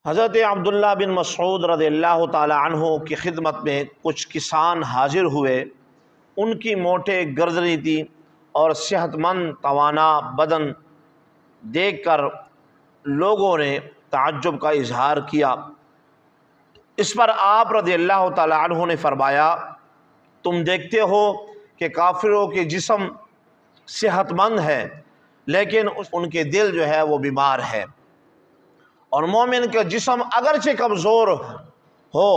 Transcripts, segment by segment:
حضرت عبداللہ بن مسعود رضی اللہ تعالی عنہ کی خدمت میں کچھ کسان حاضر ہوئے۔ ان کی موٹے گردنی تھی اور صحت مند توانا بدن دیکھ کر لوگوں نے تعجب کا اظہار کیا۔ اس پر آپ رضی اللہ تعالی عنہ نے فرمایا، تم دیکھتے ہو کہ کافروں کے جسم صحت مند ہے لیکن ان کے دل جو ہے وہ بیمار ہے، اور مومن کا جسم اگرچہ کمزور ہو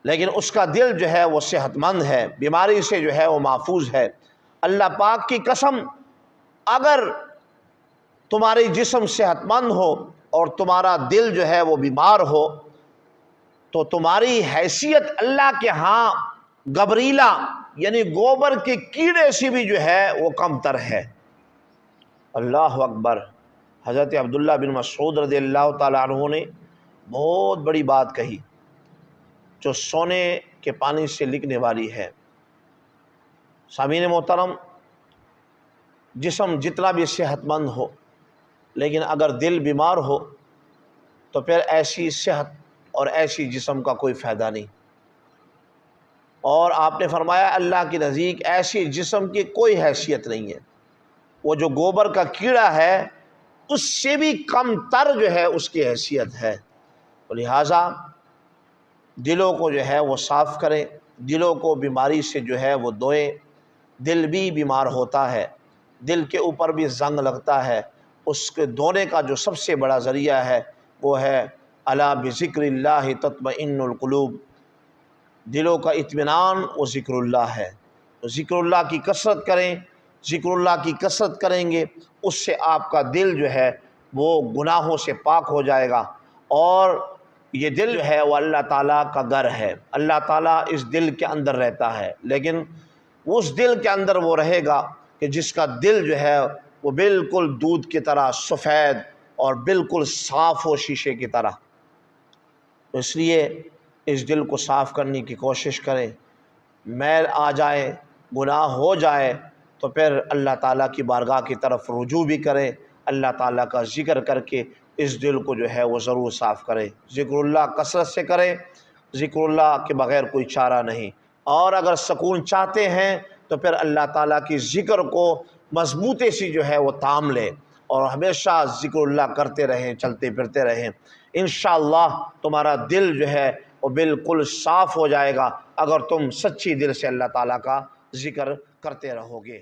لیکن اس کا دل جو ہے وہ صحت مند ہے، بیماری سے جو ہے وہ محفوظ ہے۔ اللہ پاک کی قسم، اگر تمہاری جسم صحت مند ہو اور تمہارا دل جو ہے وہ بیمار ہو تو تمہاری حیثیت اللہ کے ہاں گبریلا یعنی گوبر کے کیڑے سے بھی جو ہے وہ کم تر ہے۔ اللہ اکبر۔ حضرت عبداللہ بن مسعود رضی اللہ تعالی عنہ نے بہت بڑی بات کہی جو سونے کے پانی سے لکھنے والی ہے۔ سامعین محترم، جسم جتنا بھی صحت مند ہو لیکن اگر دل بیمار ہو تو پھر ایسی صحت اور ایسی جسم کا کوئی فائدہ نہیں۔ اور آپ نے فرمایا اللہ کے نزدیک ایسی جسم کی کوئی حیثیت نہیں ہے، وہ جو گوبر کا کیڑا ہے اس سے بھی کم تر جو ہے اس کی حیثیت ہے۔ لہٰذا دلوں کو جو ہے وہ صاف کریں، دلوں کو بیماری سے جو ہے وہ دھوئیں۔ دل بھی بیمار ہوتا ہے، دل کے اوپر بھی زنگ لگتا ہے، اس کے دھونے کا جو سب سے بڑا ذریعہ ہے وہ ہے الا بذکر اللہ تطمئن القلوب، دلوں کا اطمینان وہ ذکر اللہ ہے۔ تو ذکر اللہ کی کثرت کریں، ذکر اللہ کی کثرت کریں گے اس سے آپ کا دل جو ہے وہ گناہوں سے پاک ہو جائے گا، اور یہ دل جو ہے وہ اللہ تعالیٰ کا گھر ہے، اللہ تعالیٰ اس دل کے اندر رہتا ہے، لیکن اس دل کے اندر وہ رہے گا کہ جس کا دل جو ہے وہ بالکل دودھ کی طرح سفید اور بالکل صاف ہو، شیشے کی طرح۔ تو اس لیے اس دل کو صاف کرنے کی کوشش کریں، میل آ جائے، گناہ ہو جائے تو پھر اللہ تعالیٰ کی بارگاہ کی طرف رجوع بھی کریں، اللہ تعالیٰ کا ذکر کر کے اس دل کو جو ہے وہ ضرور صاف کریں۔ ذکر اللہ کثرت سے کریں، ذکر اللہ کے بغیر کوئی چارہ نہیں۔ اور اگر سکون چاہتے ہیں تو پھر اللہ تعالیٰ کی ذکر کو مضبوطی سے جو ہے وہ تام لیں اور ہمیشہ ذکر اللہ کرتے رہیں، چلتے پھرتے رہیں۔ انشاءاللہ تمہارا دل جو ہے وہ بالکل صاف ہو جائے گا اگر تم سچی دل سے اللہ تعالیٰ کا ذکر کرتے رہو گے۔